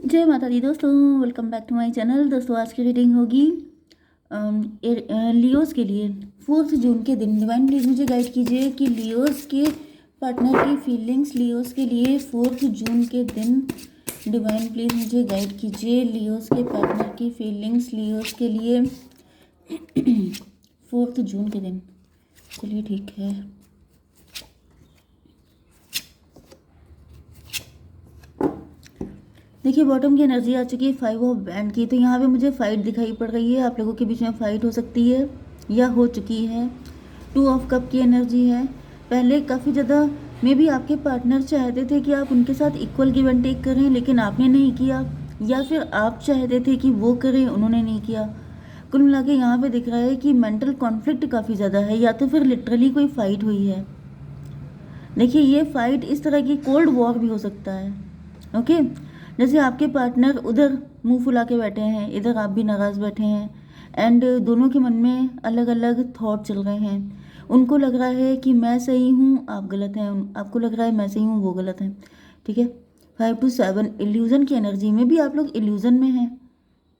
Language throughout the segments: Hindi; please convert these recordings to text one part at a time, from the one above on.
जय माता दी दोस्तों, welcome back to my channel. दोस्तों आज की रीडिंग होगी लियोस के लिए 4 जून के दिन। डिवाइन प्लीज़ मुझे गाइड कीजिए कि लियोस के पार्टनर की फीलिंग्स लियोस के लिए 4 जून के दिन। डिवाइन प्लीज़ मुझे गाइड कीजिए लियोस के पार्टनर की फीलिंग्स लियोस के लिए 4 जून के दिन। चलिए ठीक है। देखिए बॉटम की एनर्जी आ चुकी है 5 ऑफ बैंड की। तो यहाँ पे मुझे फाइट दिखाई पड़ रही है, आप लोगों के बीच में फाइट हो सकती है या हो चुकी है। 2 ऑफ कप की एनर्जी है। पहले काफ़ी ज़्यादा मे बी आपके पार्टनर चाहते थे कि आप उनके साथ इक्वल गिव एंड टेक करें, लेकिन आपने नहीं किया, या फिर आप चाहते थे कि वो करें, उन्होंने नहीं किया। कुल मिला के यहाँ पे दिख रहा है कि मेंटल कॉन्फ्लिक्ट काफ़ी ज़्यादा है, या तो फिर लिटरली कोई फाइट हुई है। देखिए ये फाइट इस तरह की कोल्ड वॉर भी हो सकता है। ओके, जैसे आपके पार्टनर उधर मुंह फुला के बैठे हैं, इधर आप भी नाराज़ बैठे हैं, एंड दोनों के मन में अलग अलग थॉट चल रहे हैं। उनको लग रहा है कि मैं सही हूँ, आप गलत हैं, आपको लग रहा है मैं सही हूँ, वो गलत है। ठीक है। 5 to 7 इल्यूज़न की एनर्जी में भी आप लोग इल्यूज़न में हैं,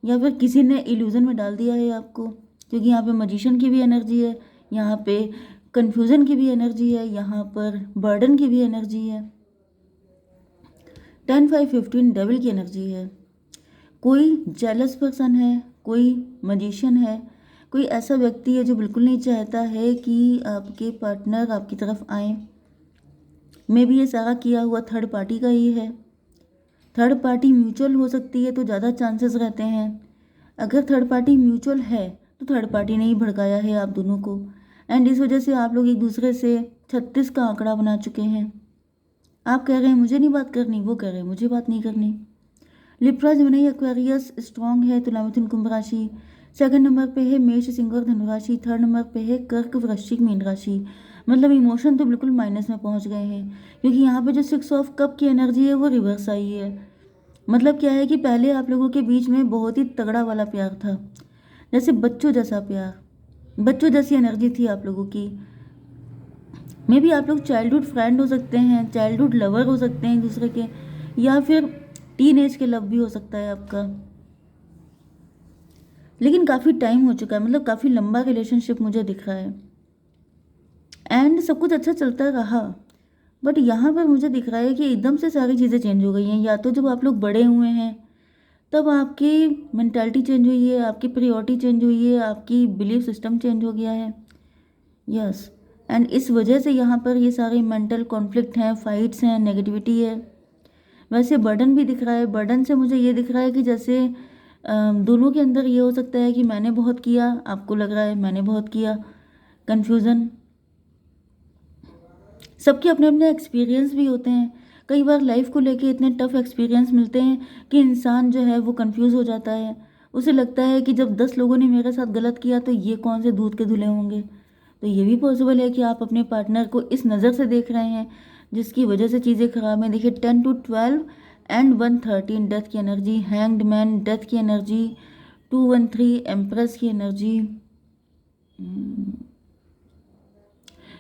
या फिर किसी ने इल्यूज़न में डाल दिया है आपको, क्योंकि यहाँ पे मजिशियन की भी एनर्जी है, यहाँ पे कन्फ्यूज़न की भी एनर्जी है, यहाँ पर बर्डन की भी एनर्जी है। 10 5 15 डेविल की एनर्जी है। कोई जेलस पर्सन है, कोई मजिशियन है, कोई ऐसा व्यक्ति है जो बिल्कुल नहीं चाहता है कि आपके पार्टनर आपकी तरफ आए। मे भी ये सारा किया हुआ थर्ड पार्टी का ही है। थर्ड पार्टी म्यूचुअल हो सकती है तो ज़्यादा चांसेस रहते हैं। अगर थर्ड पार्टी म्यूचुअल है तो थर्ड पार्टी ने ही भड़काया है आप दोनों को, एंड इस वजह से आप लोग एक दूसरे से 36 का आंकड़ा बना चुके हैं। आप कह रहे हैं मुझे नहीं बात करनी, वो कह रहे हैं मुझे बात नहीं करनी। लिब्रा जमनी एक्वेरियस स्ट्रॉन्ग है, तुला मिथुन कुंभ राशि। सेकंड नंबर पे है मेष सिंह और धनु राशि। थर्ड नंबर पे है कर्क वृश्चिक मीन राशि। मतलब इमोशन तो बिल्कुल माइनस में पहुंच गए हैं, क्योंकि यहाँ पे जो 6 ऑफ कप की एनर्जी है वो रिवर्स आई है। मतलब क्या है कि पहले आप लोगों के बीच में बहुत ही तगड़ा वाला प्यार था, जैसे बच्चों जैसा प्यार, बच्चों जैसी एनर्जी थी आप लोगों की। मे भी आप लोग चाइल्डहुड फ्रेंड हो सकते हैं, चाइल्डहुड लवर हो सकते हैं एक दूसरे के, या फिर टीन एज के लव भी हो सकता है आपका। लेकिन काफ़ी टाइम हो चुका है, मतलब काफ़ी लंबा रिलेशनशिप मुझे दिख रहा है, एंड सब कुछ अच्छा चलता रहा। बट यहाँ पर मुझे दिख रहा है कि एकदम से सारी चीज़ें चेंज हो गई हैं। या तो जब आप लोग बड़े हुए हैं तब आपकी मेंटालिटी चेंज हुई है, आपकी प्रायोरिटी चेंज हुई है, आपकी बिलीफ सिस्टम चेंज हो गया है। यस, एंड इस वजह से यहाँ पर ये सारे मेंटल कॉन्फ्लिक्ट हैं, फाइट्स हैं, नेगेटिविटी है। वैसे बर्डन भी दिख रहा है। बर्डन से मुझे ये दिख रहा है कि जैसे दोनों के अंदर ये हो सकता है कि मैंने बहुत किया, आपको लग रहा है मैंने बहुत किया। कन्फ्यूज़न, सबके अपने अपने एक्सपीरियंस भी होते हैं। कई बार लाइफ को लेके इतने टफ एक्सपीरियंस मिलते हैं कि इंसान जो है वो कंफ्यूज हो जाता है। उसे लगता है कि जब 10 लोगों ने मेरे साथ गलत किया तो ये कौन से दूध के धुले होंगे। तो ये भी पॉसिबल है कि आप अपने पार्टनर को इस नज़र से देख रहे हैं जिसकी वजह से चीज़ें खराब हैं। देखिए 10 to 12 एंड 113 डेथ की एनर्जी, हैंग्ड मैन डेथ की एनर्जी, 213 एम्प्रेस की एनर्जी।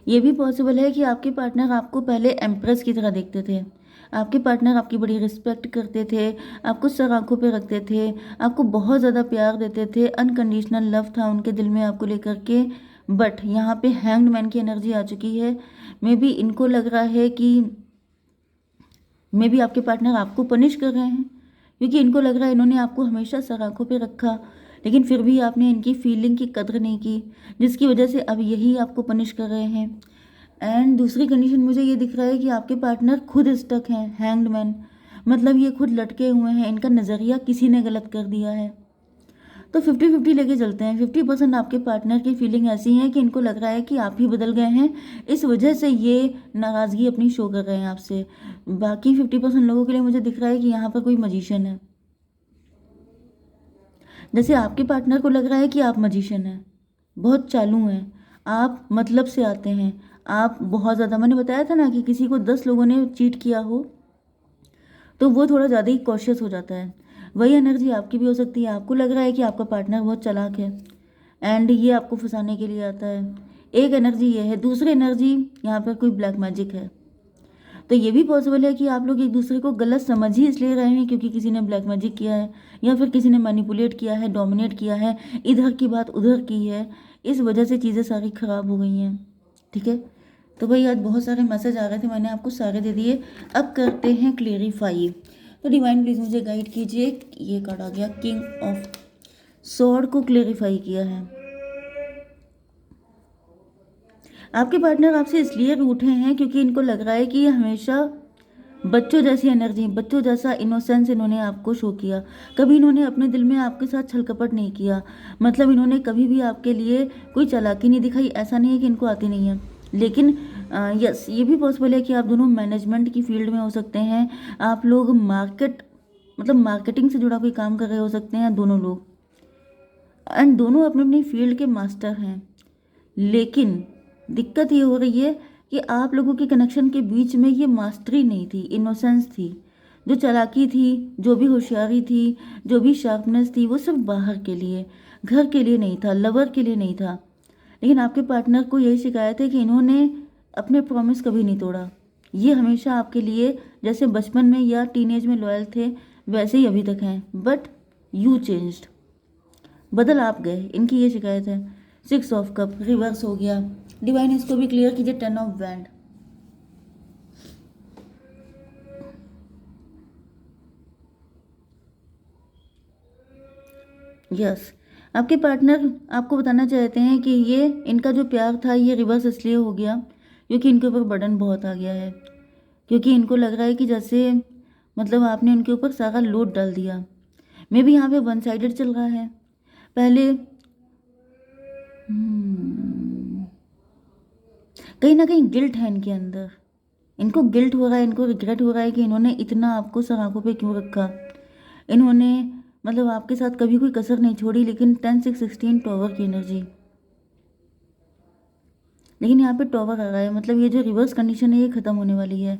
ये भी पॉसिबल है कि आपके पार्टनर आपको पहले एम्प्रेस की तरह देखते थे। आपके पार्टनर आपकी बड़ी रिस्पेक्ट करते थे, आपको सर आंखों पे रखते थे, आपको बहुत ज़्यादा प्यार देते थे, अनकंडीशनल लव था उनके दिल में आपको लेकर के। बट यहाँ पे हैंग्ड मैन की एनर्जी आ चुकी है। मे बी इनको लग रहा है कि मे बी आपके पार्टनर आपको पनिश कर रहे हैं, क्योंकि इनको लग रहा है इन्होंने आपको हमेशा सर आंखों पे रखा, लेकिन फिर भी आपने इनकी फीलिंग की कदर नहीं की, जिसकी वजह से अब यही आपको पनिश कर रहे हैं। एंड दूसरी कंडीशन मुझे ये दिख रहा है कि आपके पार्टनर खुद स्टक हैं, हैंग्ड मैन, मतलब ये खुद लटके हुए हैं, इनका नज़रिया किसी ने गलत कर दिया है। तो 50-50 लेके चलते हैं। 50% आपके पार्टनर की फीलिंग ऐसी है कि इनको लग रहा है कि आप ही बदल गए हैं, इस वजह से ये नाराज़गी अपनी शो कर रहे हैं आपसे। बाकी 50% लोगों के लिए मुझे दिख रहा है कि यहाँ पर कोई मजिशियन है। जैसे आपके पार्टनर को लग रहा है कि आप मजिशियन हैं, बहुत चालू हैं, आप मतलब से आते हैं, आप बहुत ज़्यादा, मैंने बताया था ना कि किसी को 10 लोगों ने चीट किया हो तो वो थोड़ा ज़्यादा ही कॉशियस हो जाता है। वही एनर्जी आपकी भी हो सकती है। आपको लग रहा है कि आपका पार्टनर बहुत चालाक है एंड ये आपको फंसाने के लिए आता है। एक एनर्जी ये है। दूसरी एनर्जी यहाँ पर कोई ब्लैक मैजिक है। तो ये भी पॉसिबल है कि आप लोग एक दूसरे को गलत समझ ही इसलिए रहे हैं क्योंकि किसी ने ब्लैक मैजिक किया है या फिर किसी ने मैनिपुलेट किया है, डोमिनेट किया है, इधर की बात उधर की है, इस वजह से चीज़ें सारी खराब हो गई हैं। ठीक है, तो भाई आज बहुत सारे मैसेज आ रहे थे, मैंने आपको सारे दे दिए। अब करते हैं क्लेरिफाई। तो डिवाइन प्लीज़ मुझे गाइड कीजिए। ये कार्ड आ गया, किंग ऑफ स्वॉर्ड को क्लेरिफाई किया है। आपके पार्टनर आपसे इसलिए रूठे हैं क्योंकि इनको लग रहा है कि ये हमेशा बच्चों जैसी एनर्जी, बच्चों जैसा इनोसेंस इन्होंने आपको शो किया। कभी इन्होंने अपने दिल में आपके साथ छल कपट नहीं किया, मतलब इन्होंने कभी भी आपके लिए कोई चालाकी नहीं दिखाई। ऐसा नहीं है कि इनको आती नहीं है, लेकिन यस ये भी पॉसिबल है कि आप दोनों मैनेजमेंट की फील्ड में हो सकते हैं। आप लोग मार्केटिंग से जुड़ा कोई काम कर रहे हो सकते हैं दोनों लोग, एंड दोनों अपनी अपनी फील्ड के मास्टर हैं। लेकिन दिक्कत ये हो रही है कि आप लोगों के कनेक्शन के बीच में ये मास्टरी नहीं थी, इनोसेंस थी। जो चालाकी थी, जो भी होशियारी थी, जो भी शार्पनेस थी, वो सिर्फ बाहर के लिए, घर के लिए नहीं था, लवर के लिए नहीं था। लेकिन आपके पार्टनर को यही शिकायत है कि इन्होंने अपने प्रॉमिस कभी नहीं तोड़ा। ये हमेशा आपके लिए जैसे बचपन में या टीनेज में लॉयल थे वैसे ही अभी तक हैं, बट यू चेंज्ड, बदल आप गए, इनकी ये शिकायत है। 6 ऑफ कप रिवर्स हो गया। डिवाइन इसको भी क्लियर कीजिए। 10 ऑफ वैंड, यस आपके पार्टनर आपको बताना चाहते हैं कि ये इनका जो प्यार था ये रिवर्स इसलिए हो गया क्योंकि इनके ऊपर बर्डन बहुत आ गया है। क्योंकि इनको लग रहा है कि जैसे मतलब आपने उनके ऊपर सारा लोड डाल दिया। मे भी यहाँ पे वन साइडेड चल रहा है। पहले कहीं ना कहीं गिल्ट है इनके अंदर, इनको गिल्ट हो रहा है, इनको रिग्रेट हो रहा है कि इन्होंने इतना आपको सर आंखों पे क्यों रखा। इन्होंने मतलब आपके साथ कभी कोई कसर नहीं छोड़ी। लेकिन 10 6 16 टॉवर की एनर्जी, लेकिन यहाँ पे टॉवर आ रहा है, मतलब ये जो रिवर्स कंडीशन है ये ख़त्म होने वाली है।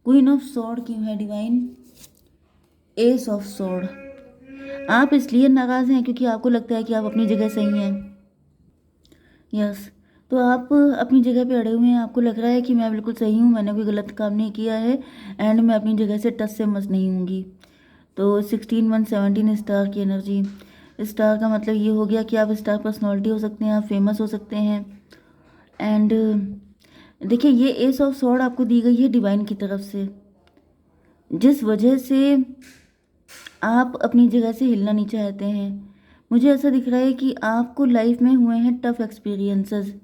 क्वीन ऑफ सॉर्ड क्यों है डिवाइन? S of sword. आप इसलिए नाराज़ हैं क्योंकि आपको लगता है कि आप अपनी जगह सही हैं। यस, तो आप अपनी जगह पे अड़े हुए हैं। आपको लग रहा है कि मैं बिल्कुल सही हूँ, मैंने कोई गलत काम नहीं किया है, एंड मैं अपनी जगह से टच से मस नहीं होंगी। तो 16 1 17 स्टार की एनर्जी। स्टार का मतलब ये हो गया कि आप स्टार पर्सनालिटी हो सकते हैं, आप फेमस हो सकते हैं। एंड देखिए ये एस ऑफ सॉर्ड आपको दी गई है डिवाइन की तरफ से, जिस वजह से आप अपनी जगह से हिलना नहीं चाहते हैं। मुझे ऐसा दिख रहा है कि आपको लाइफ में हुए हैं टफ एक्सपीरियंसेस,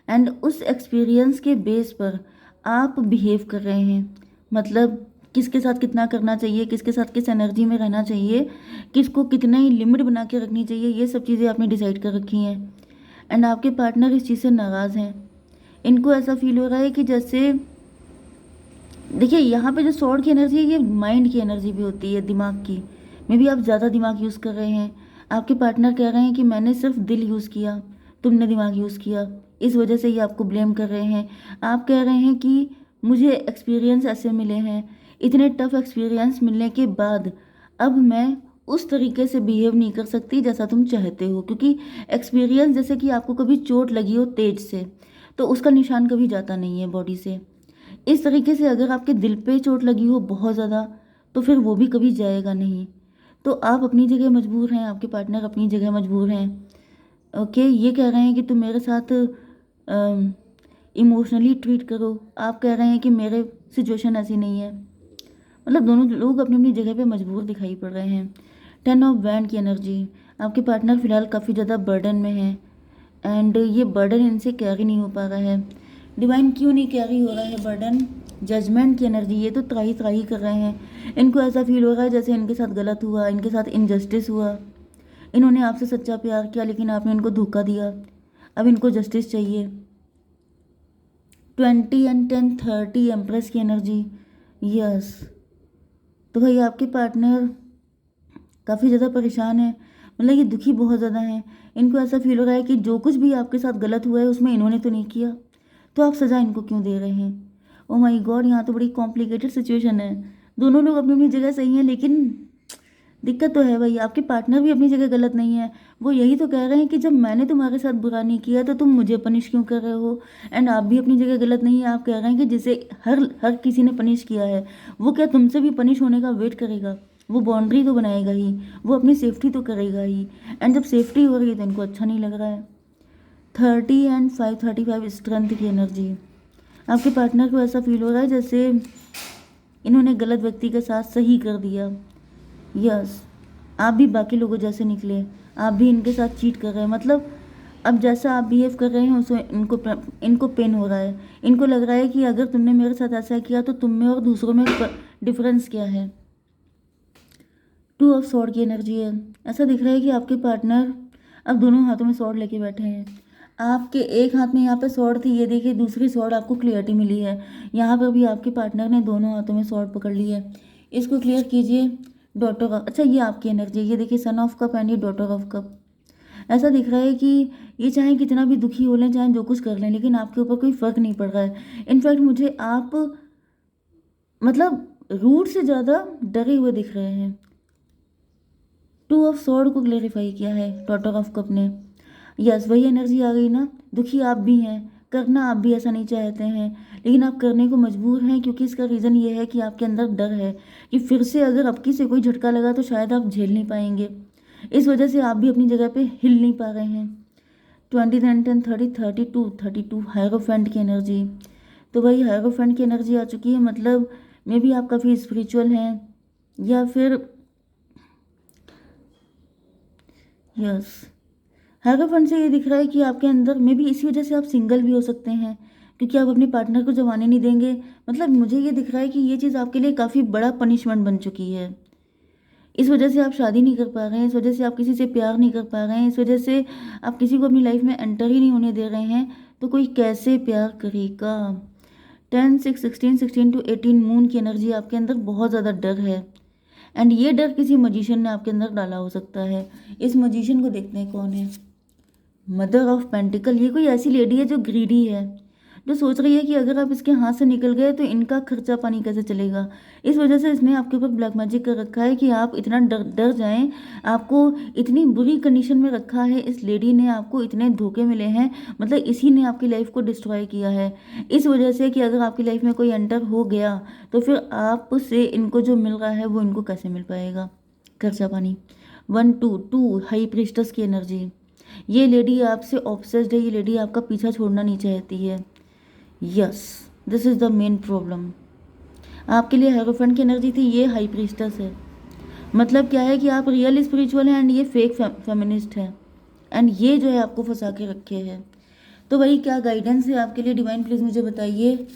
एंड उस एक्सपीरियंस के बेस पर आप बिहेव कर रहे हैं। मतलब किसके साथ कितना करना चाहिए, किसके साथ किस एनर्जी में रहना चाहिए, किसको कितनी लिमिट बना के रखनी चाहिए, ये सब चीज़ें आपने डिसाइड कर रखी हैं। एंड आपके पार्टनर इस चीज़ से नाराज़ हैं। इनको ऐसा फील हो रहा है कि जैसे देखिए यहाँ पे जो सॉर्ड की एनर्जी है ये माइंड की एनर्जी भी होती है, दिमाग की। मे बी आप ज़्यादा दिमाग यूज़ कर रहे हैं। आपके पार्टनर कह रहे हैं कि मैंने सिर्फ दिल यूज़ किया, तुमने दिमाग यूज़ किया, इस वजह से ये आपको ब्लेम कर रहे हैं। आप कह रहे हैं कि मुझे एक्सपीरियंस ऐसे मिले हैं, इतने टफ एक्सपीरियंस मिलने के बाद अब मैं उस तरीके से बिहेव नहीं कर सकती जैसा तुम चाहते हो, क्योंकि एक्सपीरियंस जैसे कि आपको कभी चोट लगी हो तेज से, तो उसका निशान कभी जाता नहीं है बॉडी से। इस तरीके से अगर आपके दिल पे चोट लगी हो बहुत ज़्यादा, तो फिर वो भी कभी जाएगा नहीं। तो आप अपनी जगह मजबूर हैं, आपके पार्टनर अपनी जगह मजबूर हैं। ओके, ये कह रहे हैं कि तुम मेरे साथ इमोशनली ट्रीट करो, आप कह रहे हैं कि मेरे सिचुएशन ऐसी नहीं है। मतलब दोनों लोग अपनी अपनी जगह पे मजबूर दिखाई पड़ रहे हैं। 10 ऑफ वैंड की एनर्जी। आपके पार्टनर फिलहाल काफ़ी ज़्यादा बर्डन में है, एंड ये बर्डन इनसे कैरी नहीं हो पा रहा है। डिवाइन क्यों नहीं कैरी हो रहा है बर्डन? जजमेंट की एनर्जी। ये तो त्राही त्राही कर रहे हैं। इनको ऐसा फील हो रहा है जैसे इनके साथ गलत हुआ, इनके साथ इनजस्टिस हुआ। इन्होंने आपसे सच्चा प्यार किया लेकिन आपने इनको धोखा दिया, अब इनको जस्टिस चाहिए। 20 एंड 10 30 एम्प्रेस की एनर्जी। यस, तो भाई आपके पार्टनर काफ़ी ज़्यादा परेशान है, मतलब ये दुखी बहुत ज़्यादा हैं। इनको ऐसा फील हो रहा है कि जो कुछ भी आपके साथ गलत हुआ है उसमें इन्होंने तो नहीं किया, तो आप सज़ा इनको क्यों दे रहे हैं? ओ माय गॉड, यहाँ तो बड़ी कॉम्प्लिकेटेड सिचुएशन है। दोनों लोग अपनी अपनी जगह सही हैं, लेकिन दिक्कत तो है भाई, आपके पार्टनर भी अपनी जगह गलत नहीं है। वो यही तो कह रहे हैं कि जब मैंने तुम्हारे साथ बुरा नहीं किया तो तुम मुझे पनिश क्यों कर रहे हो। एंड आप भी अपनी जगह गलत नहीं है। आप कह रहे हैं कि जिसे हर हर किसी ने पनिश किया है, वो क्या तुमसे भी पनिश होने का वेट करेगा? वो बाउंड्री तो बनाएगा ही, वो अपनी सेफ्टी तो करेगा ही। एंड जब सेफ्टी हो रही है तो इनको अच्छा नहीं लग रहा है। 30 एंड 535 स्ट्रेंथ की एनर्जी। आपके पार्टनर को ऐसा फील हो रहा है जैसे इन्होंने गलत व्यक्ति के साथ सही कर दिया। यस, आप भी बाकी लोगों जैसे निकले, आप भी इनके साथ चीट कर रहे हैं। मतलब अब जैसा आप बिहेव कर रहे हैं उसमें इनको पेन हो रहा है। इनको लग रहा है कि अगर तुमने मेरे साथ ऐसा किया तो तुम में और दूसरों में डिफरेंस क्या है। 2 ऑफ स्वॉर्ड की एनर्जी है। ऐसा दिख रहा है कि आपके पार्टनर अब दोनों हाथों में स्वॉर्ड लेके बैठे हैं। आपके एक हाथ में यहाँ पे स्वॉर्ड थी, ये देखिए दूसरी स्वॉर्ड आपको क्लियरिटी मिली है। यहाँ पर भी आपके पार्टनर ने दोनों हाथों में स्वॉर्ड पकड़ ली है। इसको क्लियर कीजिए। डॉटर ऑफ, अच्छा ये आपकी एनर्जी है। ये देखिए सन ऑफ कप एंड ये डॉटर ऑफ कप। ऐसा दिख रहा है कि ये चाहे कितना भी दुखी हो लें, चाहे जो कुछ कर लें, लेकिन आपके ऊपर कोई फ़र्क नहीं पड़ रहा है। इनफैक्ट मुझे आप मतलब रूट से ज़्यादा डरे हुए दिख रहे हैं। 2 ऑफ स्वॉर्ड को क्लेरिफाई किया है डॉटर ऑफ कप ने। यस, वही एनर्जी आ गई ना। दुखी आप भी हैं, करना आप भी ऐसा नहीं चाहते हैं, लेकिन आप करने को मजबूर हैं क्योंकि इसका रीज़न ये है कि आपके अंदर डर है कि फिर से अगर आपकी से कोई झटका लगा तो शायद आप झेल नहीं पाएंगे। इस वजह से आप भी अपनी जगह पे हिल नहीं पा रहे हैं। 20 10 30 32 हायरोफेंट की एनर्जी। तो भाई हायरोफेंट की एनर्जी आ चुकी है। मतलब मे बी आप काफ़ी स्पिरिचुअल हैं, या फिर यस, हैरोफेंट से ये दिख रहा है कि आपके अंदर मे बी इसी वजह से आप सिंगल भी हो सकते हैं, क्योंकि आप अपने पार्टनर को जमाने नहीं देंगे। मतलब मुझे ये दिख रहा है कि ये चीज़ आपके लिए काफ़ी बड़ा पनिशमेंट बन चुकी है। इस वजह से आप शादी नहीं कर पा रहे हैं, इस वजह से आप किसी से प्यार नहीं कर पा रहे हैं, इस वजह से आप किसी को अपनी लाइफ में एंटर ही नहीं होने दे रहे हैं। तो कोई कैसे प्यार करेगा। 10 6 16 16 टू 18 मून की एनर्जी। आपके अंदर बहुत ज़्यादा डर है, एंड ये डर किसी मजिशियन ने आपके अंदर डाला हो सकता है। इस मजिशियन को देखते हैं कौन है। Mother of pentacle. ये कोई ऐसी लेडी है जो ग्रीडी है, जो सोच रही है कि अगर आप इसके हाथ से निकल गए तो इनका खर्चा पानी कैसे चलेगा। इस वजह से इसने आपके ऊपर ब्लैक मैजिक कर रखा है कि आप इतना डर डर जाएं। आपको इतनी बुरी कंडीशन में रखा है इस लेडी ने, आपको इतने धोखे मिले हैं। मतलब इसी ने आपकी लाइफ को डिस्ट्रॉय किया है, इस वजह से कि अगर आपकी लाइफ में कोई एंटर हो गया तो फिर आपसे इनको जो मिल रहा है वो इनको कैसे मिल पाएगा, खर्चा पानी। 1 2 2 हाई प्रीस्टस की एनर्जी। ये लेडी आपसे ऑब्सेस्ड है, ये लेडी आपका पीछा छोड़ना नहीं चाहती है। Yes, this is the main problem. आपके लिए हेरोफेंट की एनर्जी थी, ये हाई प्रीस्टस है। मतलब क्या है कि आप रियल स्पिरिचुअल हैं एंड ये फेक फेमिनिस्ट है, एंड ये जो है आपको फंसा के रखे हैं। तो वही क्या गाइडेंस है आपके लिए डिवाइन, प्लीज़ मुझे बताइए।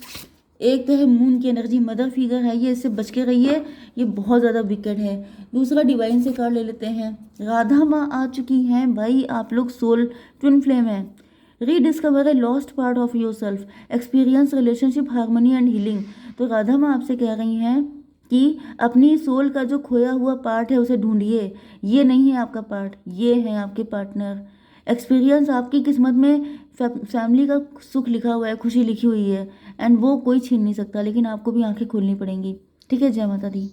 एक तो है मून की एनर्जी, मदर फिगर है ये, इससे बच के रहिए, ये बहुत ज़्यादा विकेट है। दूसरा डिवाइन से कार्ड ले लेते हैं। राधा माँ आ चुकी हैं भाई, आप लोग सोल ट्विन फ्लेम हैं। Rediscover a lost part of your self, experience relationship harmony and healing. तो राधा माँ आपसे कह रही हैं कि अपनी सोल का जो खोया हुआ पार्ट है उसे ढूंढिए। ये नहीं है आपका पार्ट, ये है आपके पार्टनर। एक्सपीरियंस आपकी किस्मत में फैमिली का सुख लिखा हुआ है, खुशी लिखी हुई है, एंड वो कोई छीन नहीं सकता, लेकिन आपको भी आंखें खोलनी पड़ेंगी। ठीक है, जय माता दी।